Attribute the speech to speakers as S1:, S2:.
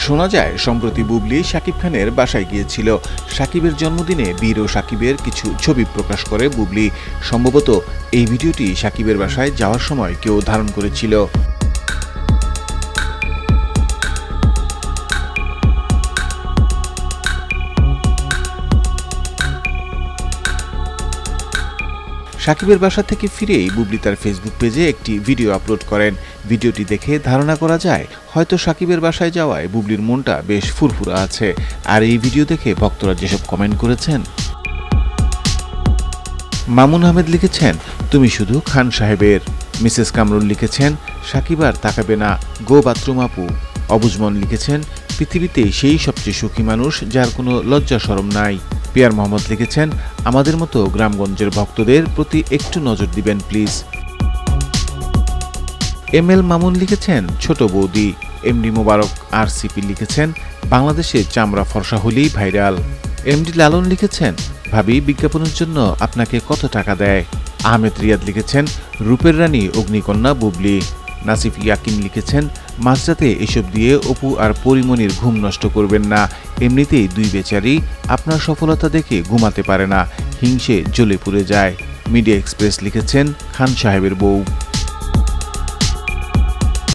S1: শোনা যায় সম্প্রতি বুবলি শাকিব খানের বাসায় গিয়েছিল। শাকিবের জন্মদিনে বীর ও শাকিবের কিছু ছবি প্রকাশ করে বুবলি। সম্ভবত এই ভিডিওটি শাকিবের বাসায় যাওয়ার সময় কেউ ধারণ করেছিল। শাকিবের বাসা থেকে ফিরেই বুবলি তার ফেসবুক পেজে একটি ভিডিও আপলোড করেন। ভিডিওটি দেখে ধারণা করা যায় হয়তো শাকিবের বাসায় যাওয়ায় বুবলির মনটা বেশ ফুরফুরা আছে। আর এই ভিডিও দেখে ভক্তরা যেসব কমেন্ট করেছেন। মামুন আহমেদ লিখেছেন, তুমি শুধু খান সাহেবের। মিসেস কামরুল লিখেছেন, শাকিব আর তাকাবে না, গো বাথরুম আপু। অবুজমন লিখেছেন, পৃথিবীতে সেই সবচেয়ে সুখী মানুষ যার কোনো লজ্জা শরম নাই। পিয়ার মোহাম্মদ লিখেছেন, আমাদের মতো গ্রামগঞ্জের ভক্তদের প্রতি একটু নজর দিবেন প্লিজ। এম এল মামুন লিখেছেন, ছোট বৌদি। এমডি মোবারক RCP লিখেছেন, বাংলাদেশে চামড়া ফর্সা হলেই ভাইরাল। এমডি লালন লিখেছেন, ভাবি বিজ্ঞাপনের জন্য আপনাকে কত টাকা দেয়? আহমেদ রিয়াদ লিখেছেন, রূপের রানী অগ্নিকন্যা বুবলি। নাসিফ ইয়াকিন লিখেছেন, মাঝরাতে এসব দিয়ে অপু আর পরিমণির ঘুম নষ্ট করবেন না। এমনিতেই দুই বেচারি আপনার সফলতা দেখে ঘুমাতে পারে না, হিংসে জ্বলে পুড়ে যায়। মিডিয়া এক্সপ্রেস লিখেছেন, খান সাহেবের বউ।